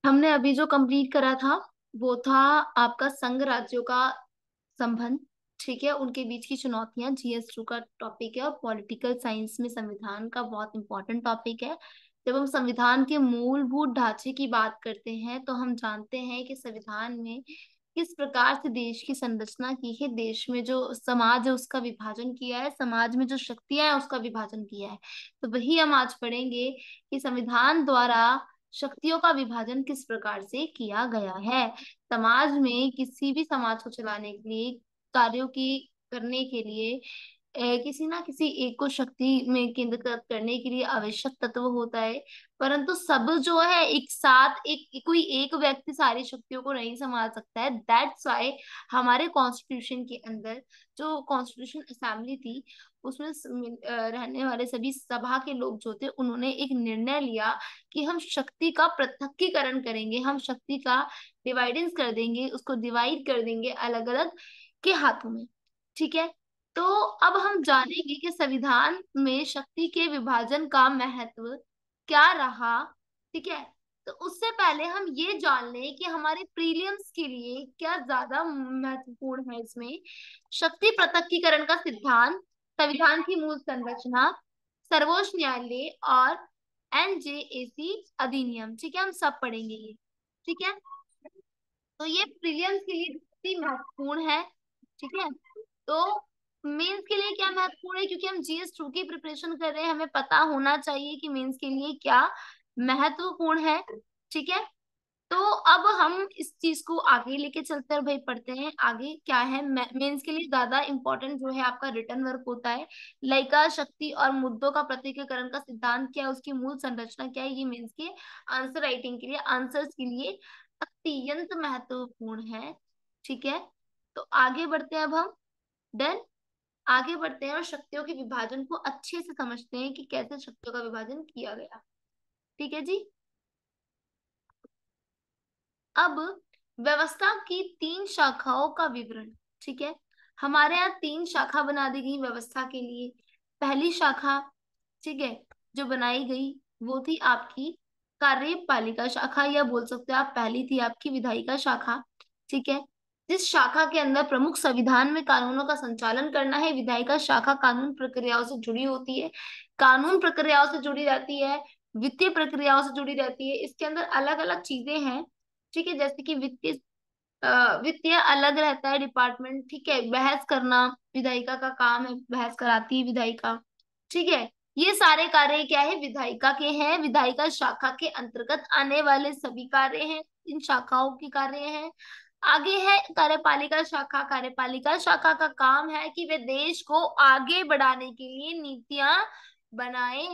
हमने अभी जो कंप्लीट करा था वो था आपका संघ राज्यों का संबंध। ठीक है, उनके बीच की चुनौतियां, GS2 का टॉपिक है और पॉलिटिकल साइंस में संविधान का बहुत इंपॉर्टेंट टॉपिक है। जब हम संविधान के मूलभूत ढांचे की बात करते हैं तो हम जानते हैं कि संविधान में किस प्रकार से देश की संरचना की है, देश में जो समाज है उसका विभाजन किया है, समाज में जो शक्तियां हैं उसका विभाजन किया है। तो वही हम आज पढ़ेंगे कि संविधान द्वारा शक्तियों का विभाजन किस प्रकार से किया गया है। समाज में किसी भी समाज को चलाने के लिए, कार्यों की करने के लिए किसी ना किसी एक को शक्ति में केंद्रित करने के लिए आवश्यक तत्व होता है। परंतु सब जो है एक साथ, कोई एक व्यक्ति सारी शक्तियों को नहीं संभाल सकता है। दैट्स वाई हमारे कॉन्स्टिट्यूशन के अंदर, जो कॉन्स्टिट्यूशन असेंबली थी, उसमें रहने वाले सभी सभा के लोग जो थे उन्होंने एक निर्णय लिया कि हम शक्ति का पृथक्कीकरण करेंगे, हम शक्ति का डिवाइडेंस कर देंगे, उसको डिवाइड कर देंगे अलग अलग के हाथों में। ठीक है, तो अब हम जानेंगे कि संविधान में शक्ति के विभाजन का महत्व क्या रहा। ठीक है, तो उससे पहले हम ये जान लें कि हमारे प्रीलिम्स के लिए क्या ज्यादा महत्वपूर्ण है इसमें। शक्ति पृथक्कीकरण का सिद्धांत, संविधान की मूल संरचना, सर्वोच्च न्यायालय और NJAC अधिनियम। ठीक है, हम सब पढ़ेंगे ये। ठीक है, तो ये प्रीलिम्स के लिए बहुत ही महत्वपूर्ण है। ठीक है, तो मेंस के लिए क्या महत्वपूर्ण है, क्योंकि हम GS2 की प्रिपरेशन कर रहे हैं, हमें पता होना चाहिए कि मेंस के लिए क्या महत्वपूर्ण है। ठीक है, तो अब हम इस चीज को आगे लेके चलते हैं भाई, पढ़ते हैं आगे क्या है। मेंस के लिए ज्यादा इंपॉर्टेंट जो है आपका रिटर्न वर्क होता है। लयिका शक्ति और मुद्दों का पृथक्कीकरण का सिद्धांत क्या है, उसकी मूल संरचना क्या है, ये मेंस के आंसर राइटिंग के लिए, आंसर्स के लिए अत्यंत महत्वपूर्ण है। ठीक है, तो आगे बढ़ते हैं अब हम। डन, आगे बढ़ते हैं और शक्तियों के विभाजन को अच्छे से समझते हैं कि कैसे शक्तियों का विभाजन किया गया। ठीक है जी। अब व्यवस्था की 3 शाखाओं का विवरण। ठीक है, हमारे यहाँ 3 शाखा बना दी गई व्यवस्था के लिए। पहली शाखा, ठीक है, जो बनाई गई वो थी आपकी कार्यपालिका शाखा, या बोल सकते हो आप पहली थी आपकी विधायिका शाखा। ठीक है, जिस शाखा के अंदर प्रमुख संविधान में कानूनों का संचालन करना है। विधायिका शाखा कानून प्रक्रियाओं से जुड़ी होती है, कानून प्रक्रियाओं से जुड़ी रहती है, वित्तीय प्रक्रियाओं से जुड़ी रहती है। इसके अंदर अलग अलग चीजें हैं। ठीक है, जैसे कि वित्तीय अलग रहता है डिपार्टमेंट। ठीक है, बहस करना विधायिका का काम है, बहस कराती है विधायिका। ठीक है, ये सारे कार्य क्या है, विधायिका के हैं। विधायिका शाखा के अंतर्गत आने वाले सभी कार्य हैं, इन शाखाओं के कार्य हैं। आगे है कार्यपालिका शाखा। कार्यपालिका शाखा का काम है कि वे देश को आगे बढ़ाने के लिए नीतियां बनाए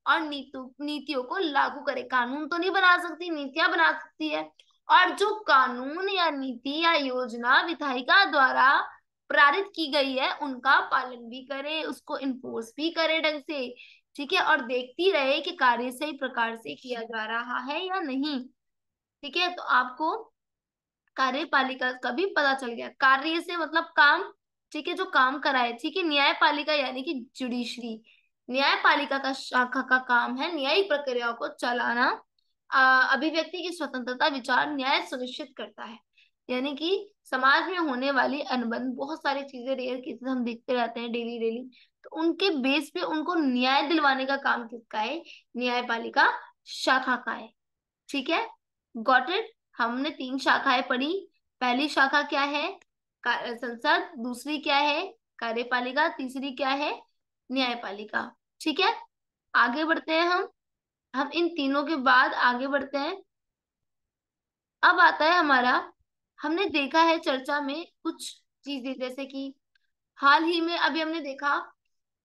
और नीतियों को लागू करे। कानून तो नहीं बना सकती, नीतियां बना सकती है। और जो कानून या नीति या योजना विधायिका द्वारा पारित की गई है उनका पालन भी करे, उसको इन्फोर्स भी करे ढंग से। ठीक है, और देखती रहे कि कार्य सही प्रकार से किया जा रहा है या नहीं। ठीक है, तो आपको कार्यपालिका का भी पता चल गया। कार्य से मतलब काम। ठीक है, जो काम कराए। ठीक है, न्यायपालिका यानी कि जुडिशरी, न्यायपालिका का शाखा का काम है न्यायिक प्रक्रियाओं को चलाना। अभिव्यक्ति की स्वतंत्रता, विचार न्याय सुनिश्चित करता है। यानी कि समाज में होने वाली अनबन, बहुत सारी चीजें रेयर केसेस हम देखते रहते हैं डेली डेली, तो उनके बेस पे उनको न्याय दिलवाने का काम किसका है, न्यायपालिका शाखा का है। ठीक है, गॉट इट। हमने 3 शाखाएं पढ़ी। पहली शाखा क्या है, संसद। दूसरी क्या है, कार्यपालिका। तीसरी क्या है, न्यायपालिका। ठीक है, आगे बढ़ते हैं हम इन तीनों के बाद आगे बढ़ते हैं। अब आता है हमारा, हमने देखा है चर्चा में कुछ चीजें, जैसे कि हाल ही में अभी हमने देखा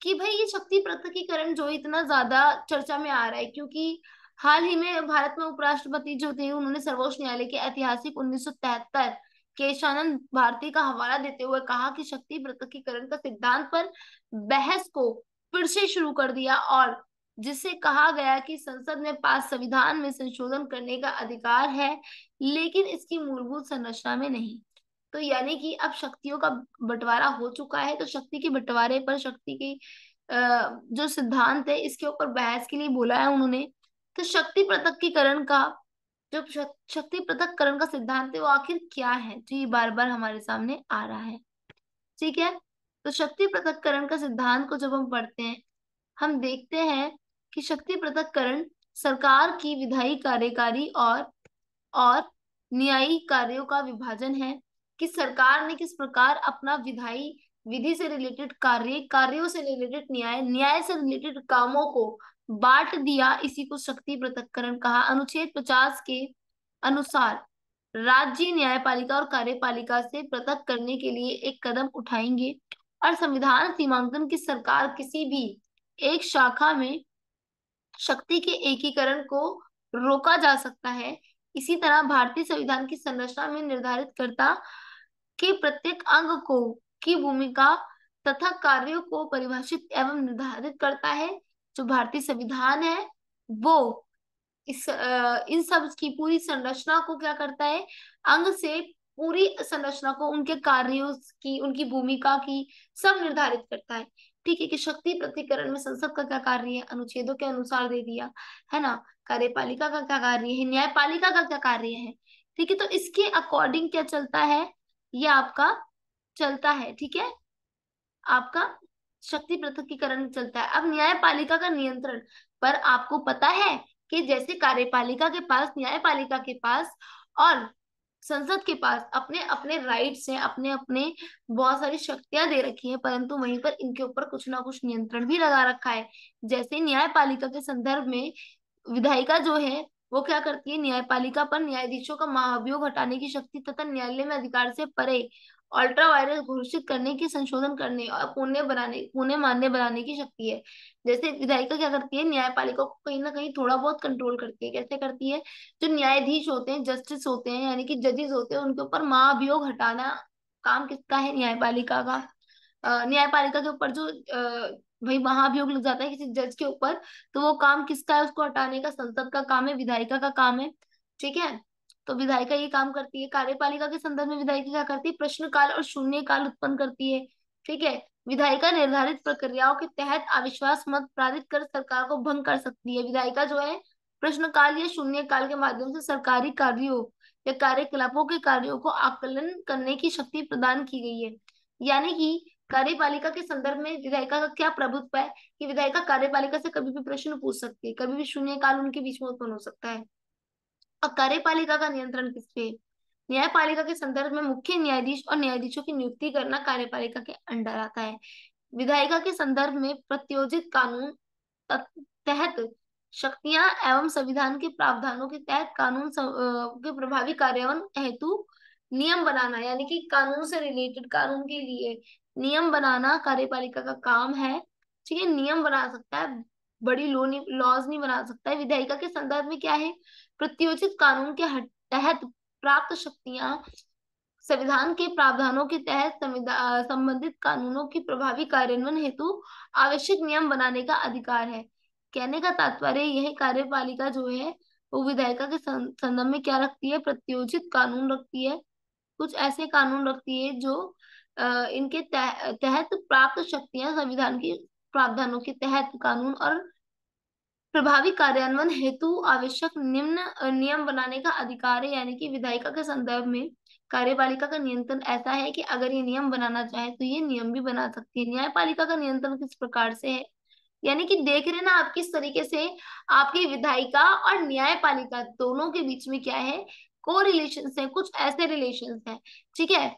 कि भाई ये शक्ति पृथक्कीकरण जो इतना ज्यादा चर्चा में आ रहा है, क्योंकि हाल ही में भारत में उपराष्ट्रपति जो थे उन्होंने सर्वोच्च न्यायालय के ऐतिहासिक 1973 केशानंद भारती का हवाला देते हुए कहा कि शक्ति पृथक्कीकरण का सिद्धांत पर बहस को फिर से शुरू कर दिया, और जिसे कहा गया कि संसद में पास संविधान में संशोधन करने का अधिकार है, लेकिन इसकी मूलभूत संरचना में नहीं। तो यानी कि अब शक्तियों का बंटवारा हो चुका है, तो शक्ति के बंटवारे पर, शक्ति की जो सिद्धांत है इसके ऊपर बहस के लिए बोला है उन्होंने। तो शक्ति पृथक्कीकरण का जो शक्ति पृथक्करण का सिद्धांत है वो आखिर क्या है, जो ये बार बार हमारे सामने आ रहा है। ठीक है, तो शक्ति पृथक्करण का सिद्धांत को जब हम पढ़ते हैं, हम देखते हैं कि शक्ति पृथक्करण सरकार की विधायी, कार्यकारी और न्यायिक कार्यों का विभाजन है, कि सरकार ने किस प्रकार अपना विधायी, विधि से रिलेटेड कार्य, कार्यों से रिलेटेड न्याय, न्याय से रिलेटेड कामों को बांट दिया। इसी को शक्ति पृथक्करण कहा। अनुच्छेद 50 के अनुसार राज्य न्यायपालिका और कार्यपालिका से पृथक करने के लिए एक कदम उठाएंगे, और संविधान सीमांकन की सरकार किसी भी एक शाखा में शक्ति के एकीकरण को रोका जा सकता है। इसी तरह भारतीय संविधान की संरचना में निर्धारित करता के प्रत्येक अंग को की भूमिका तथा कार्यों को परिभाषित एवं निर्धारित करता है। जो भारतीय संविधान है वो इन सब की पूरी संरचना को क्या करता है, अंग से पूरी संरचना को, उनके कार्यों की, उनकी भूमिका की सब निर्धारित करता है। ठीक है, कि शक्ति प्रतिकरण में संसद का क्या कार्य है, अनुच्छेदों के अनुसार दे दिया है ना। कार्यपालिका का क्या कार्य है, न्यायपालिका का क्या कार्य है। ठीक है, तो इसके अकॉर्डिंग क्या चलता है, ये आपका चलता है। ठीक है, आपका शक्ति पृथक्करण चलता है। अब न्यायपालिका का नियंत्रण पर आपको पता है कि जैसे कार्यपालिका के पास, न्यायपालिका के पास और संसद के पास अपने अपने राइट्स हैं, अपने अपने बहुत सारी शक्तियां दे रखी हैं, परंतु वहीं पर इनके ऊपर कुछ ना कुछ नियंत्रण भी लगा रखा है। जैसे न्यायपालिका के संदर्भ में विधायिका जो है वो क्या करती है, न्यायपालिका पर न्यायाधीशों का महाभियोग हटाने की शक्ति तथा न्यायालय में अधिकार से परे अल्ट्रा वायरस घोषित करने की, संशोधन करने और पुण्य मान्य बनाने की शक्ति है। जैसे विधायिका क्या करती है, न्यायपालिका को कहीं ना कहीं थोड़ा बहुत कंट्रोल करती है। कैसे करती है, जो न्यायाधीश होते हैं, जस्टिस होते हैं, यानी कि जजेस होते हैं, उनके ऊपर महाभियोग हटाना काम किसका है, न्यायपालिका का। न्यायपालिका के ऊपर जो भाई महाभियोग लग जाता है किसी जज के ऊपर, तो वो काम किसका है, उसको हटाने का संसद का काम है, विधायिका का काम है। ठीक है, तो विधायिका ये काम करती है। कार्यपालिका के संदर्भ में विधायिका क्या करती है, प्रश्नकाल और शून्यकाल उत्पन्न करती है। ठीक है, विधायिका निर्धारित प्रक्रियाओं के तहत अविश्वास मत पारित कर सरकार को भंग कर सकती है। विधायिका जो है प्रश्नकाल या शून्यकाल के माध्यम से सरकारी कार्यों या कार्यकलापों के कार्यों को आकलन करने की शक्ति प्रदान की गई है। यानी कि कार्यपालिका के संदर्भ में विधायिका का क्या प्रभुत्व है, कि विधायिका कार्यपालिका से कभी भी प्रश्न पूछ सकती है, कभी भी शून्यकाल उनके बीच में उत्पन्न हो सकता है। और कार्यपालिका का नियंत्रण किस पे, न्यायपालिका के संदर्भ में मुख्य न्यायाधीश और न्यायाधीशों की नियुक्ति करना कार्यपालिका के अंडर आता है। विधायिका के संदर्भ में प्रत्योजित कानून तहत शक्तियां एवं संविधान के प्रावधानों के तहत कानून के प्रभावी कार्यान्वयन हेतु नियम बनाना, यानी कि कानून से रिलेटेड, कानून के लिए नियम बनाना कार्यपालिका का काम है। ठीक है, नियम बना सकता है, बड़ी लॉज नहीं बना सकता है। विधायिका के संदर्भ में क्या है, प्रत्योजित कानून के तहत प्राप्त शक्तियां संविधान के प्रावधानों के तहत संबंधित कानूनों की प्रभावी कार्यान्वयन हेतु आवश्यक नियम बनाने का अधिकार है। कहने का तात्पर्य यह, कार्यपालिका जो है वो विधायिका के संदर्भ में क्या रखती है, प्रत्योजित कानून रखती है। कुछ ऐसे कानून रखती है जो इनके तहत प्राप्त शक्तियां संविधान के प्रावधानों के तहत कानून और प्रभावी कार्यान्वयन हेतु आवश्यक निम्न नियम बनाने का अधिकार है। यानी कि विधायिका के संदर्भ में कार्यपालिका का नियंत्रण ऐसा है कि अगर ये नियम बनाना चाहे तो ये नियम भी बना सकती है। न्यायपालिका का नियंत्रण किस प्रकार से है, यानी कि देख रहे ना आप किस तरीके से आपकी विधायिका और न्यायपालिका दोनों के बीच में क्या है, को रिलेशन है, कुछ ऐसे रिलेशन है। ठीक है,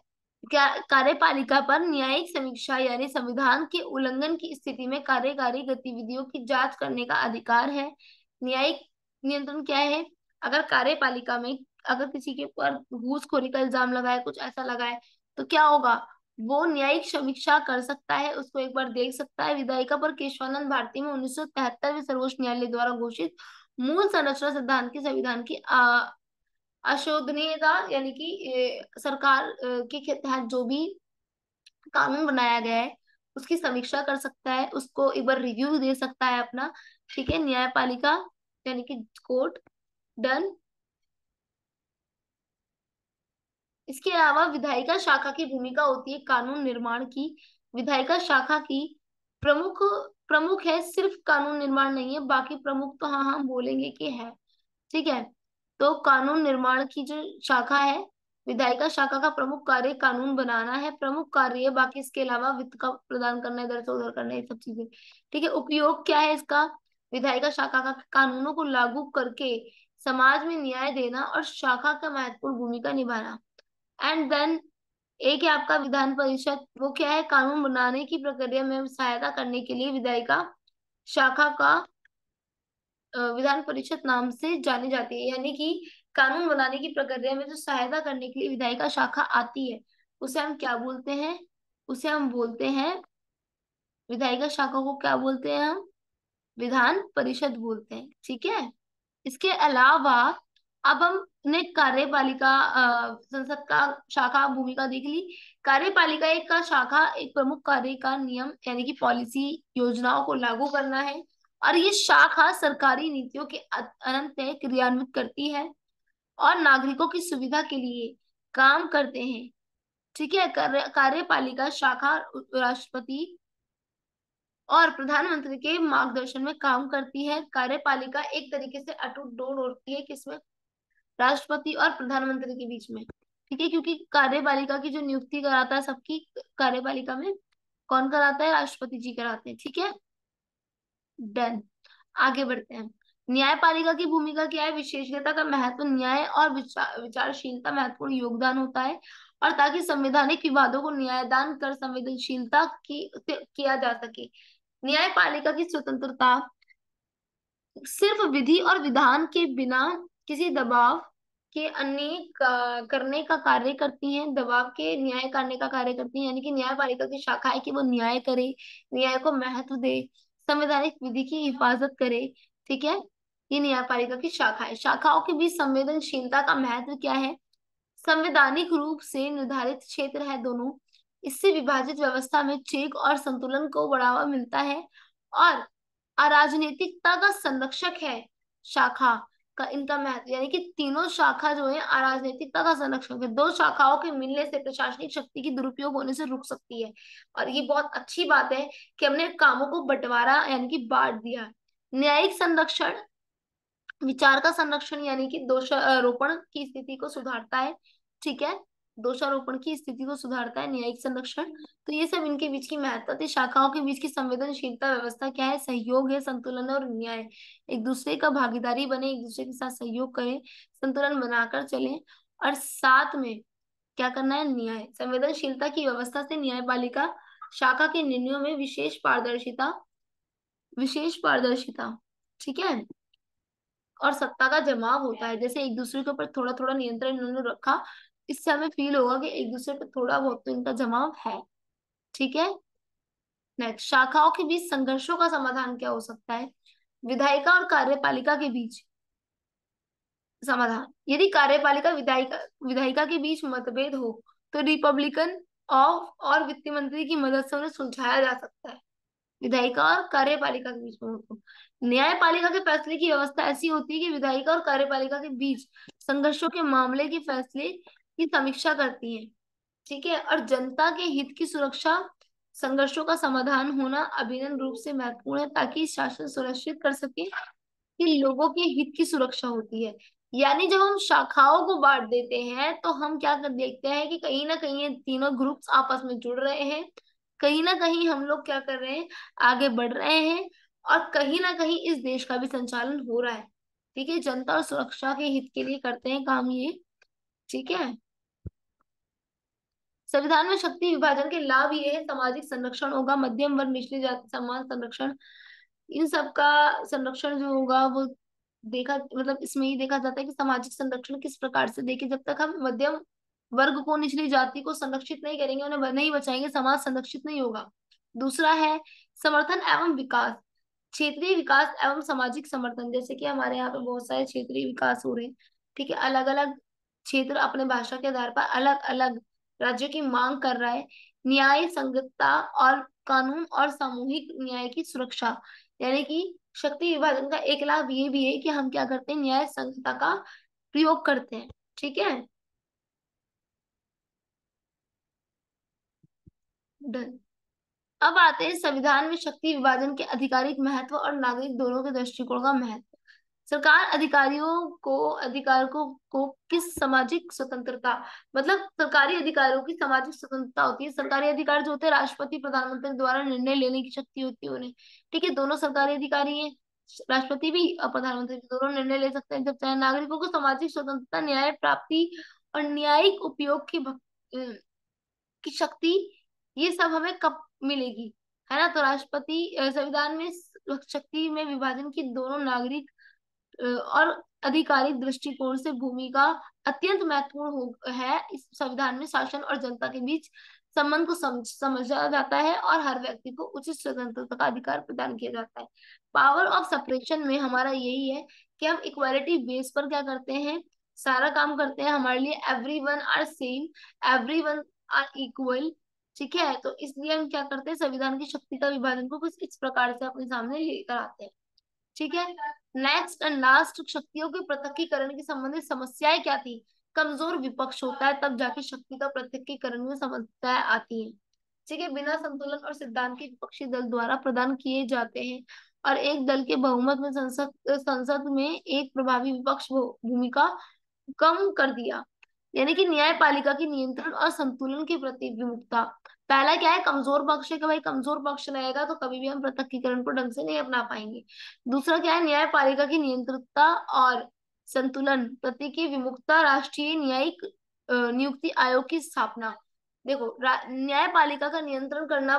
क्या कार्यपालिका पर न्यायिक समीक्षा यानी संविधान के उल्लंघन की स्थिति में कार्यकारी गतिविधियों की जांच करने का अधिकार है। न्यायिक नियंत्रण क्या है, अगर कार्यपालिका में अगर किसी के ऊपर घूसखोरी का इल्जाम लगाए, कुछ ऐसा लगाए, तो क्या होगा, वो न्यायिक समीक्षा कर सकता है, उसको एक बार देख सकता है। विधायिका पर केशवानंद भारती में 1973 में सर्वोच्च न्यायालय द्वारा घोषित मूल संरचना सिद्धांत की संविधान की अशोधनीयता, यानी कि सरकार के तहत जो भी कानून बनाया गया है उसकी समीक्षा कर सकता है, उसको एक बार रिव्यू दे सकता है अपना। ठीक है, न्यायपालिका यानी कि कोर्ट, डन। इसके अलावा विधायिका शाखा की भूमिका होती है कानून निर्माण की। विधायिका शाखा की प्रमुख प्रमुख है, सिर्फ कानून निर्माण नहीं है, बाकी प्रमुख तो हाँ हम बोलेंगे कि है। ठीक है, तो कानून निर्माण की जो शाखा है, विधायिका शाखा का प्रमुख कार्य कानून बनाना है, प्रमुख कार्य, बाकी इसके अलावा वित्त का प्रदान करना, इधर से उधर करना, ये सब चीजें। ठीक है, उपयोग क्या है इसका? विधायिका शाखा का कानूनों को लागू करके समाज में न्याय देना और शाखा का महत्वपूर्ण भूमिका निभाना। एंड देन एक है आपका विधान परिषद, वो क्या है? कानून बनाने की प्रक्रिया में सहायता करने के लिए विधायिका शाखा का विधान परिषद नाम से जानी जाती है। यानी कि कानून बनाने की प्रक्रिया में जो सहायता करने के लिए विधायिका शाखा आती है, उसे हम क्या बोलते हैं? उसे हम बोलते हैं, विधायिका शाखा को क्या बोलते हैं हम? विधान परिषद बोलते हैं। ठीक है, इसके अलावा अब हमने कार्यपालिका संसद का शाखा भूमिका देख ली। कार्यपालिका एक का शाखा एक प्रमुख कार्य का नियम यानी कि पॉलिसी योजनाओं को लागू करना है, और ये शाखा सरकारी नीतियों के अंततः क्रियान्वित करती है और नागरिकों की सुविधा के लिए काम करते हैं। ठीक है, कार्यपालिका शाखा राष्ट्रपति और प्रधानमंत्री के मार्गदर्शन में काम करती है। कार्यपालिका एक तरीके से अटूट डोर होती है, किसमें? राष्ट्रपति और प्रधानमंत्री के बीच में। ठीक है, क्योंकि कार्यपालिका की जो नियुक्ति कराता है सबकी, कार्यपालिका में कौन कराता है? राष्ट्रपति जी कराते हैं। ठीक है, डन। आगे बढ़ते हैं। न्यायपालिका की भूमिका क्या है? विशेषज्ञता का महत्व, न्याय और विचारशीलता महत्वपूर्ण योगदान होता है, और ताकि संवैधानिक विवादों को न्यायदान कर संवेदनशीलता की से किया जा सके। न्यायपालिका की स्वतंत्रता सिर्फ विधि और विधान के बिना किसी दबाव के अन्य करने का कार्य करती हैं, दबाव के न्याय करने का कार्य करती हैं। यानी कि न्यायपालिका की शाखा है कि वो न्याय करे, न्याय को महत्व दे, संवैधानिक विधि की हिफाजत करे। ठीक है, ये न्यायपालिका की शाखा है। शाखाओं के बीच संवेदनशीलता का महत्व क्या है? संवैधानिक रूप से निर्धारित क्षेत्र है दोनों, इससे विभाजित व्यवस्था में चेक और संतुलन को बढ़ावा मिलता है, और अराजनीतिकता का संरक्षक है शाखा का इनका महत्व। यानी कि तीनों शाखा जो है अराजनीतिकता का संरक्षक है। दो शाखाओं के मिलने से प्रशासनिक शक्ति की दुरुपयोग होने से रुक सकती है, और ये बहुत अच्छी बात है कि हमने कामों को बंटवारा यानी कि बांट दिया। न्यायिक संरक्षण विचार का संरक्षण यानी कि दोषारोपण की स्थिति को सुधारता है। ठीक है, दोषारोपण की स्थिति को सुधारता है न्यायिक संरक्षण। तो ये सब इनके बीच की महत्ता थी। शाखाओं के बीच की संवेदनशीलता व्यवस्था क्या है? सहयोग है, संतुलन और न्याय। एक दूसरे का भागीदारी बने, एक दूसरे के साथ सहयोग करें, संतुलन बनाकर चलें, और साथ में क्या करना है? न्याय। संवेदनशीलता की व्यवस्था से न्यायपालिका शाखा के निर्णयों में विशेष पारदर्शिता, ठीक है, और सत्ता का जमाव होता है। जैसे एक दूसरे के ऊपर थोड़ा थोड़ा नियंत्रण इन्होंने रखा, इससे हमें फील होगा कि एक दूसरे पे थोड़ा बहुत तो इनका जमाव है। ठीक है, नेक्स्ट, शाखाओं के बीच संघर्षों का समाधान क्या हो सकता है? विधायिका और कार्यपालिका के बीच समाधान, यदि कार्यपालिका विधायिका विधायिका के बीच मतभेद हो तो रिपब्लिकन ऑफ और वित्त मंत्री की मदद से उन्हें सुलझाया जा सकता है। विधायिका और कार्यपालिका के बीच में हो तो न्यायपालिका के फैसले की व्यवस्था ऐसी होती है कि विधायिका और कार्यपालिका के बीच संघर्षों के मामले के फैसले की समीक्षा करती है। ठीक है, और जनता के हित की सुरक्षा, संघर्षों का समाधान होना अभिन्न रूप से महत्वपूर्ण है, ताकि शासन सुनिश्चित कर सके कि लोगों के हित की सुरक्षा होती है। यानी जब हम शाखाओं को बांट देते हैं तो हम क्या कर देखते हैं कि कहीं ना कहीं ये तीनों ग्रुप्स आपस में जुड़ रहे हैं, कहीं ना कहीं हम लोग क्या कर रहे हैं? आगे बढ़ रहे हैं, और कहीं ना कहीं इस देश का भी संचालन हो रहा है। ठीक है, जनता और सुरक्षा के हित के लिए करते हैं काम ये। ठीक है, संविधान में शक्ति विभाजन के लाभ ये है, सामाजिक संरक्षण होगा, मध्यम वर्ग निचली जाति समान संरक्षण, इन सब का संरक्षण जो होगा वो देखा, मतलब इसमें ही देखा जाता है कि सामाजिक संरक्षण किस प्रकार से देखे। जब तक हम मध्यम वर्ग को, निचली जाति को संरक्षित नहीं करेंगे, उन्हें नहीं बचाएंगे, समाज संरक्षित नहीं होगा। दूसरा है समर्थन एवं विकास, क्षेत्रीय विकास एवं सामाजिक समर्थन। जैसे कि हमारे यहाँ पे बहुत सारे क्षेत्रीय विकास हो रहे हैं। ठीक है, अलग अलग क्षेत्र अपने भाषा के आधार पर अलग अलग राज्यों की मांग कर रहा है। न्याय संगतता और कानून और सामूहिक न्याय की सुरक्षा, यानी कि शक्ति विभाजन का एक लाभ ये भी है कि हम क्या करते हैं? न्याय संहिता का प्रयोग करते हैं। ठीक है, डन। अब आते हैं संविधान में शक्ति विभाजन के आधिकारिक महत्व और नागरिक दोनों के दृष्टिकोण का महत्व। सरकार अधिकारों को किस सामाजिक स्वतंत्रता, मतलब सरकारी अधिकारियों की सामाजिक स्वतंत्रता होती है। सरकारी अधिकार जो होते हैं राष्ट्रपति प्रधानमंत्री द्वारा निर्णय लेने की शक्ति होती है उन्हें। ठीक है, दोनों सरकारी अधिकारी हैं, राष्ट्रपति भी और प्रधानमंत्री भी, दोनों निर्णय ले सकते हैं जब चाहे। नागरिकों को सामाजिक स्वतंत्रता, न्याय प्राप्ति और न्यायिक उपयोग की शक्ति, ये सब हमें कब मिलेगी, है ना। तो राष्ट्रपति संविधान में शक्ति में विभाजन की दोनों नागरिक और आधिकारिक दृष्टिकोण से भूमिका अत्यंत महत्वपूर्ण है। इस संविधान में शासन और जनता के बीच संबंध को समझा जाता है और हर व्यक्ति को उचित स्वतंत्रता का अधिकार प्रदान किया जाता है। पावर ऑफ सेपरेशन में हमारा यही है कि हम इक्वालिटी बेस पर क्या करते हैं, सारा काम करते हैं। हमारे लिए everyone are same, everyone are equal. ठीक है, तो इसलिए हम क्या करते हैं, संविधान की शक्ति का विभाजन को कुछ इस प्रकार से अपने सामने लेकर आते हैं। ठीक है, नेक्स्ट एंड लास्ट, शक्तियों के पृथकीकरण की संबंधित समस्याएं क्या थी। कमजोर विपक्ष होता है तब जाके शक्ति का पृथकीकरण में समस्याएं आती हैं। ठीक है, बिना संतुलन और सिद्धांत के विपक्षी दल द्वारा प्रदान किए जाते हैं और एक दल के बहुमत में संसद संसद में एक प्रभावी विपक्ष भूमिका कम कर दिया। यानी कि न्यायपालिका की नियंत्रण और संतुलन के प्रति विमुखता। पहला क्या है, कमजोर पक्ष है कि भाई कमजोर पक्ष रहेगा तो कभी भी हम पृथक्कीकरण को ढंग से नहीं अपना पाएंगे। दूसरा क्या है, न्यायपालिका की नियंत्रणता और संतुलन प्रति की विमुखता, राष्ट्रीय न्यायिक नियुक्ति आयोग की स्थापना। देखो, न्यायपालिका का नियंत्रण करना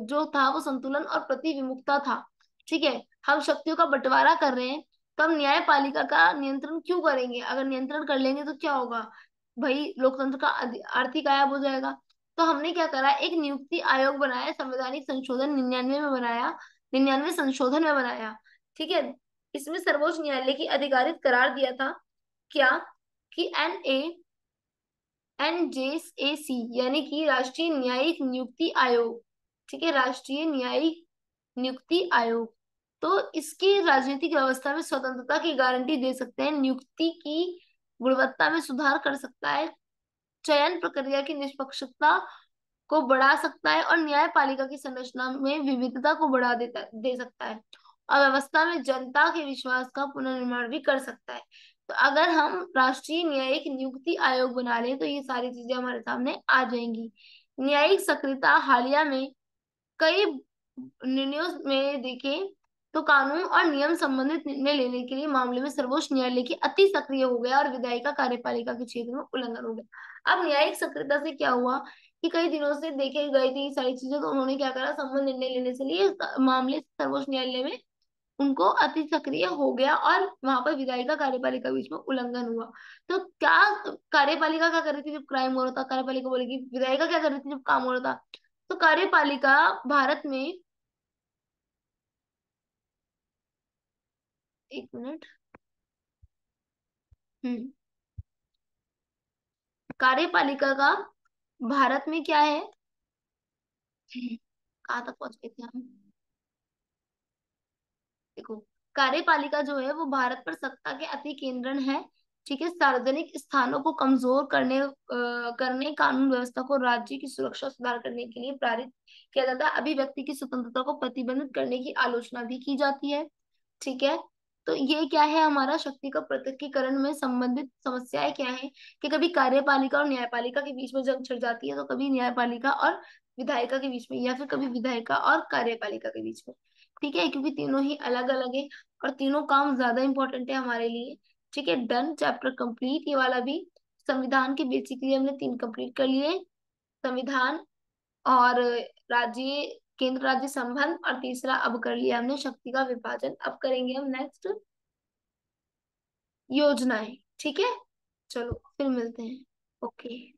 जो था वो संतुलन और प्रति विमुखता था। ठीक है, हम शक्तियों का बंटवारा कर रहे हैं तो हम न्यायपालिका का नियंत्रण क्यों करेंगे। अगर नियंत्रण कर लेंगे तो क्या होगा भाई, लोकतंत्र का आर्थिक गायब हो जाएगा। तो हमने क्या करा, एक नियुक्ति आयोग बनाया, संवैधानिक संशोधन 99 में बनाया, 99 संशोधन में बनाया। ठीक है, इसमें सर्वोच्च न्यायालय की अधिकारित करार दिया था क्या, कि एनजेएसी यानी कि राष्ट्रीय न्यायिक नियुक्ति आयोग। ठीक है, राष्ट्रीय न्यायिक नियुक्ति आयोग तो इसकी राजनीतिक व्यवस्था में स्वतंत्रता की गारंटी दे सकते हैं, नियुक्ति की गुणवत्ता में सुधार कर सकता है, चयन प्रक्रिया की निष्पक्षता को बढ़ा सकता है और न्यायपालिका की संरचना में विविधता को बढ़ा दे सकता है और व्यवस्था में जनता के विश्वास का पुनर्निर्माण भी कर सकता है। तो अगर हम राष्ट्रीय न्यायिक नियुक्ति आयोग बना लें तो ये सारी चीजें हमारे सामने आ जाएंगी। न्यायिक सक्रियता, हालिया में कई निर्णयों में देखें तो कानून और नियम संबंधित निर्णय लेने के लिए मामले में सर्वोच्च न्यायालय की अति सक्रिय हो गया और विधायिका कार्यपालिका के क्षेत्र में उल्लंघन हो गया। अब न्यायिक सक्रियता से क्या हुआ कि कई दिनों से देखे गए थे ये सारी चीजें, तो उन्होंने क्या करा, संबंध निर्णय लेने से लिए मामले सर्वोच्च न्यायालय में उनको अति सक्रिय हो गया और वहां पर विधायिका कार्यपालिका बीच में उल्लंघन हुआ। तो क्या कार्यपालिका क्या कर रही थी जब क्राइम हो रहा था, कार्यपालिका बोलेगी विधायिका क्या कर रही थी जब काम हो रहा था। तो कार्यपालिका भारत में, एक मिनट, हम्म, कार्यपालिका का भारत में क्या है, कहाँ तक पहुंच गए थे हम। देखो, कार्यपालिका जो है वो भारत पर सत्ता के अति केंद्रण है। ठीक है, सार्वजनिक स्थानों को कमजोर करने, कानून व्यवस्था को, राज्य की सुरक्षा सुधार करने के लिए प्रेरित किया जाता है, अभिव्यक्ति की स्वतंत्रता को प्रतिबंधित करने की आलोचना भी की जाती है। ठीक है, तो ये क्या है, हमारा शक्ति का पृथकीकरण में संबंधित समस्याएं क्या है कि कभी कार्यपालिका और न्यायपालिका के बीच में जंग छिड़ जाती है, तो कभी न्यायपालिका और विधायिका के बीच में, या फिर कभी विधायिका और कार्यपालिका के बीच में। ठीक है, क्योंकि तीनों ही अलग अलग है और तीनों काम ज्यादा इंपॉर्टेंट है हमारे लिए। ठीक है, डन, चैप्टर कंप्लीट, ये वाला भी। संविधान के बेसिकली हमने 3 कंप्लीट कर लिए, संविधान और राज्य, केंद्र राज्य संबंध, और तीसरा अब कर लिया हमने शक्ति का विभाजन। अब करेंगे हम नेक्स्ट योजनाएं। ठीक है, चलो फिर मिलते हैं। ओके।